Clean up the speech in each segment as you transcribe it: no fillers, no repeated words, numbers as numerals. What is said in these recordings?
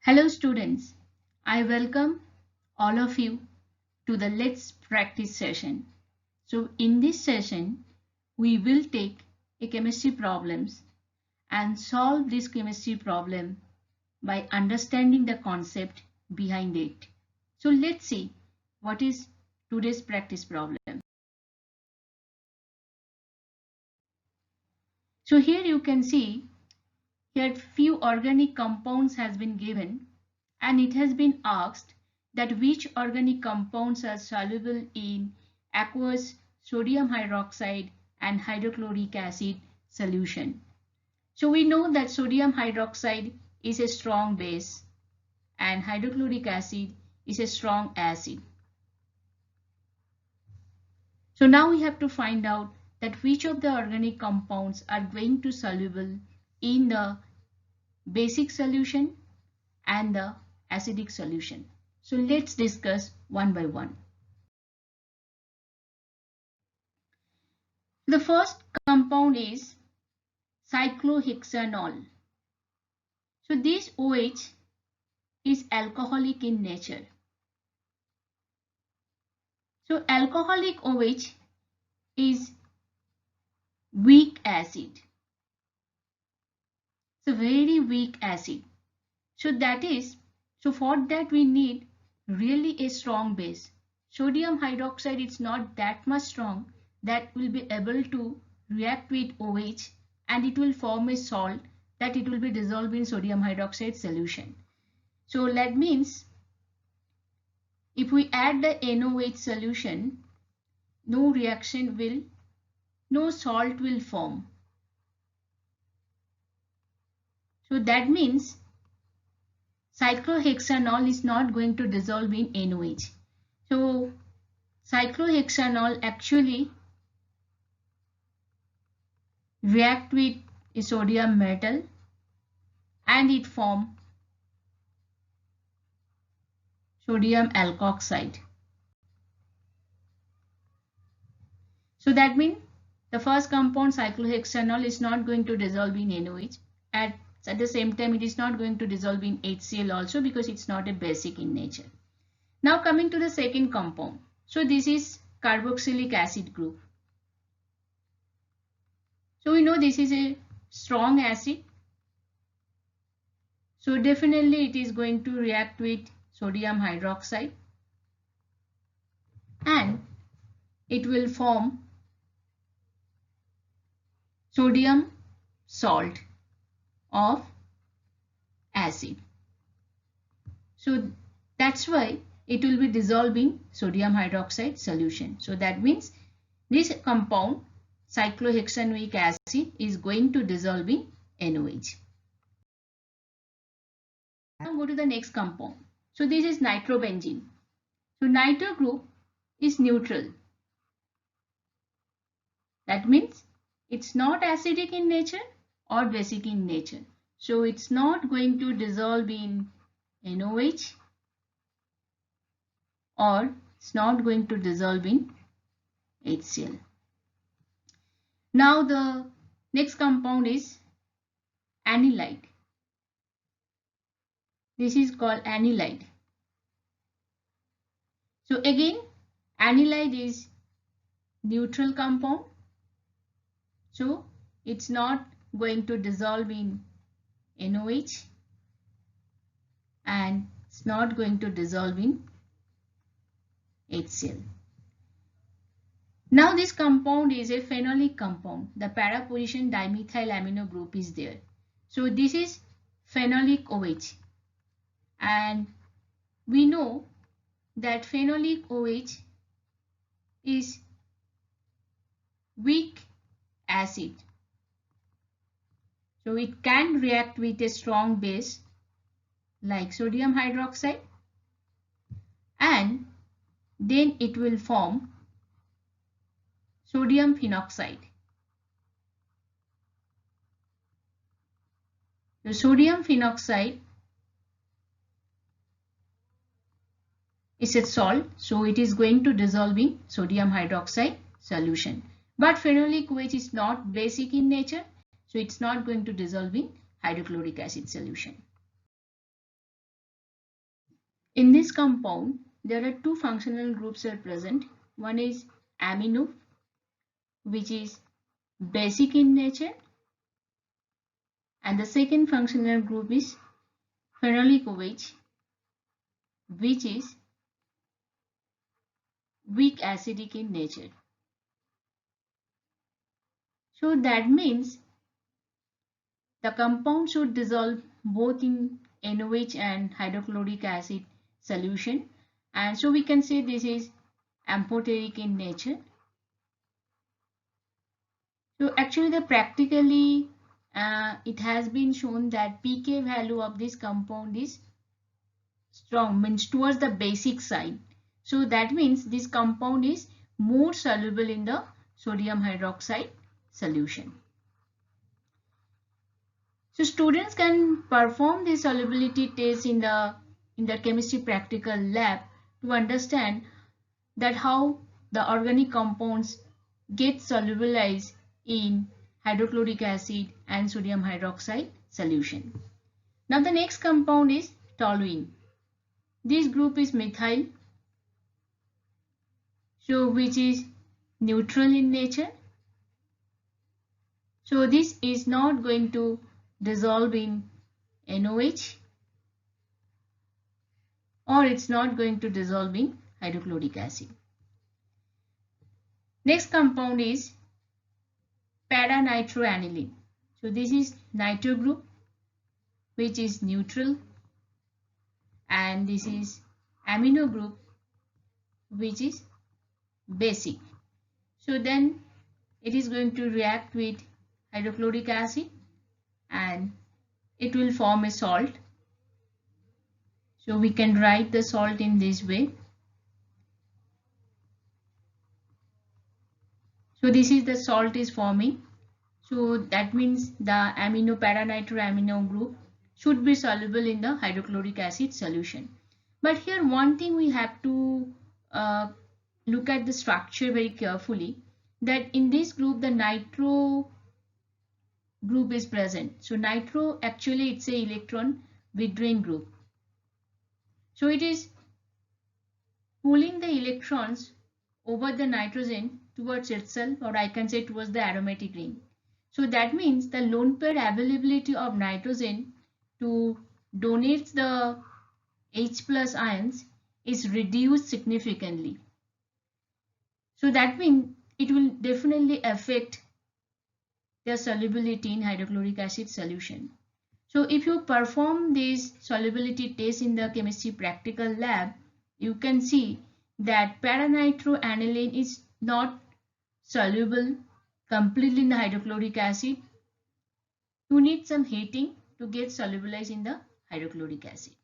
Hello students, I welcome all of you to the Let's Practice session. So in this session, we will take a chemistry problems and solve this chemistry problem by understanding the concept behind it. So let's see what is today's practice problem. So here you can see here few organic compounds has been given and it has been asked that which organic compounds are soluble in aqueous sodium hydroxide and hydrochloric acid solution. So we know that sodium hydroxide is a strong base and hydrochloric acid is a strong acid. So now we have to find out that which of the organic compounds are going to soluble in the basic solution and the acidic solution. So let's discuss one by one. The first compound is cyclohexanol. So this OH is alcoholic in nature. So alcoholic OH is weak acid. It's a very weak acid. So for that we need really a strong base. Sodium hydroxide is not that much strong that will be able to react with OH and it will form a salt that it will be dissolved in sodium hydroxide solution. So that means if we add the NOH solution, no salt will form. So that means cyclohexanol is not going to dissolve in NOH. So cyclohexanol actually react with a sodium metal and it form sodium alkoxide. So that means the first compound cyclohexanol is not going to dissolve in NOH. At the same time, it is not going to dissolve in HCl also because it's not a basic in nature. Now coming to the second compound. So this is carboxylic acid group. So we know this is a strong acid. So definitely it is going to react with sodium hydroxide and it will form sodium salt of acid. So that's why it will be dissolving sodium hydroxide solution. So that means this compound cyclohexanoic acid is going to dissolve in NOH. Now go to the next compound. So this is nitrobenzene. So nitro group is neutral. That means it's not acidic in nature or basic in nature. So it's not going to dissolve in NOH or it's not going to dissolve in HCl. Now the next compound is anilide. This is called anilide. So again, anilide is neutral compound. So it's not going to dissolve in NOH and it's not going to dissolve in HCl. Now this compound is a phenolic compound. The para position dimethyl amino group is there. So this is phenolic OH. And we know that phenolic OH is weak acid. So it can react with a strong base like sodium hydroxide and then it will form sodium phenoxide. So sodium phenoxide is a salt, so it is going to dissolve in sodium hydroxide solution. But phenolic OH is not basic in nature, so it's not going to dissolve in hydrochloric acid solution. In this compound, there are two functional groups are present. One is amino, which is basic in nature, and the second functional group is phenolic OH, which is weak acidic in nature. So that means the compound should dissolve both in NOH and hydrochloric acid solution, and so we can say this is amphoteric in nature. So actually the practically it has been shown that pK value of this compound is strong, means towards the basic side. So that means this compound is more soluble in the sodium hydroxide solution. So students can perform the solubility test in the chemistry practical lab to understand that how the organic compounds get solubilized in hydrochloric acid and sodium hydroxide solution. Now the next compound is toluene. This group is methyl, so which is neutral in nature. So this is not going to dissolve in NOH, or it's not going to dissolve in hydrochloric acid. Next compound is para-nitroaniline. So this is nitro group, which is neutral, and this is amino group, which is basic. So then it is going to react with hydrochloric acid and it will form a salt. So we can write the salt in this way. So this is the salt is forming. So that means the para-nitroamino group should be soluble in the hydrochloric acid solution. But here one thing we have to look at the structure very carefully, that in this group the nitro group is present. So nitro actually it's a electron withdrawing group. So it is pulling the electrons over the nitrogen towards itself, or I can say towards the aromatic ring. So that means the lone pair availability of nitrogen to donate the H plus ions is reduced significantly. So that means it will definitely affect their solubility in hydrochloric acid solution. So if you perform this solubility test in the chemistry practical lab, you can see that para-nitroaniline is not soluble completely in the hydrochloric acid. You need some heating to get solubilized in the hydrochloric acid.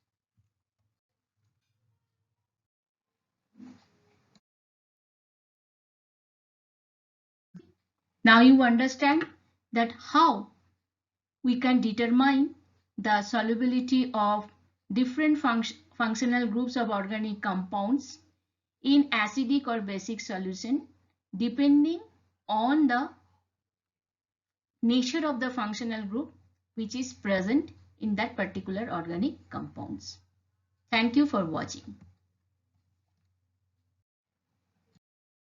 Now you understand that how we can determine the solubility of different functional groups of organic compounds in acidic or basic solution depending on the nature of the functional group which is present in that particular organic compounds. Thank you for watching.